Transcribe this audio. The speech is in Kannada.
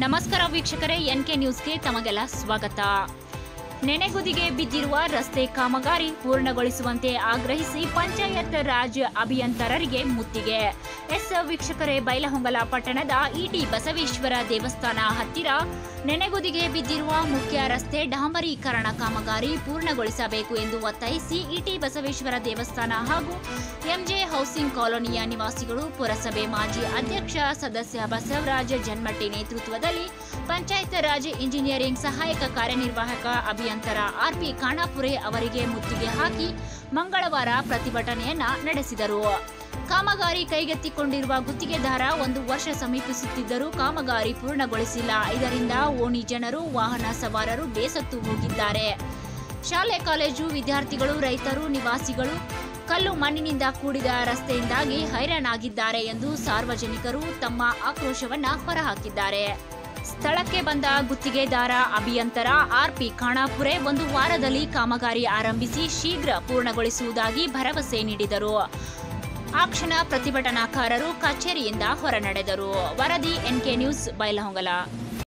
ನಮಸ್ಕಾರ ವೀಕ್ಷಕರೇ, ಎನ್ಕೆ ನ್ಯೂಸ್ಗೆ ತಮಗೆಲ್ಲ ಸ್ವಾಗತ. ನೆನೆಗುದಿಗೆ ಬಿದ್ದಿರುವ ರಸ್ತೆ ಕಾಮಗಾರಿ ಪೂರ್ಣಗೊಳಿಸುವಂತೆ ಆಗ್ರಹಿಸಿ ಪಂಚಾಯತ್ ರಾಜ್ ಅಭಿಯಂತರರಿಗೆ ಮುತ್ತಿಗೆ. ವೀಕ್ಷಕರೇ, ಬೈಲಹೊಂಗಲ ಪಟ್ಟಣದ ಇಟಿ ಬಸವೇಶ್ವರ ದೇವಸ್ಥಾನ ಹತ್ತಿರ ನೆನೆಗುದಿಗೆ ಬಿದ್ದಿರುವ ಮುಖ್ಯ ರಸ್ತೆ ಡಾಂಬರೀಕರಣ ಕಾಮಗಾರಿ ಪೂರ್ಣಗೊಳಿಸಬೇಕು ಎಂದು ಒತ್ತಾಯಿಸಿ ಇಟಿ ಬಸವೇಶ್ವರ ದೇವಸ್ಥಾನ ಹಾಗೂ ಎಂಜೆ ಹೌಸಿಂಗ್ ಕಾಲೋನಿಯ ನಿವಾಸಿಗಳು ಪುರಸಭೆ ಮಾಜಿ ಅಧ್ಯಕ್ಷ ಸದಸ್ಯ ಬಸವರಾಜ ಜನ್ಮಟ್ಟಿ ನೇತೃತ್ವದಲ್ಲಿ ಪಂಚಾಯತ್ ರಾಜ್ ಇಂಜಿನಿಯರಿಂಗ್ ಸಹಾಯಕ ಕಾರ್ಯನಿರ್ವಾಹಕ ಅಭಿಯಂತರ ಆರ್ಪಿ ಖಾನಾಪುರೆ ಅವರಿಗೆ ಮುತ್ತಿಗೆ ಹಾಕಿ ಮಂಗಳವಾರ ಪ್ರತಿಭಟನೆಯನ್ನ ನಡೆಸಿದರು. ಕಾಮಗಾರಿ ಕೈಗೆತ್ತಿಕೊಂಡಿರುವ ಗುತ್ತಿಗೆದಾರ 1 ವರ್ಷ ಸಮೀಪಿಸುತ್ತಿದ್ದರೂ ಕಾಮಗಾರಿ ಪೂರ್ಣಗೊಳಿಸಿಲ್ಲ. ಇದರಿಂದ ಓಣಿ ಜನರು, ವಾಹನ ಸವಾರರು ಬೇಸತ್ತು ಹೋಗಿದ್ದಾರೆ. ಶಾಲೆ ಕಾಲೇಜು ವಿದ್ಯಾರ್ಥಿಗಳು, ರೈತರು, ನಿವಾಸಿಗಳು ಕಲ್ಲು ಮಣ್ಣಿನಿಂದ ಕೂಡಿದ ರಸ್ತೆಯಿಂದಾಗಿ ಹೈರಾಣಾಗಿದ್ದಾರೆ ಎಂದು ಸಾರ್ವಜನಿಕರು ತಮ್ಮ ಆಕ್ರೋಶವನ್ನ ಹೊರಹಾಕಿದ್ದಾರೆ. ಸ್ಥಳಕ್ಕೆ ಬಂದ ಗುತ್ತಿಗೆದಾರ ಅಭಿಯಂತರ ಆರ್ಪಿ ಖಾನಾಪುರೆ 1 ವಾರದಲ್ಲಿ ಕಾಮಗಾರಿ ಆರಂಭಿಸಿ ಶೀಘ್ರ ಪೂರ್ಣಗೊಳಿಸುವುದಾಗಿ ಭರವಸೆ ನೀಡಿದರು. ಆ ಕ್ಷಣ ಪ್ರತಿಭಟನಾಕಾರರು ಕಚೇರಿಯಿಂದ ಹೊರನಡೆದರು. ವರದಿ ಎನ್ಕೆ ನ್ಯೂಸ್, ಬೈಲಹೊಂಗಲ.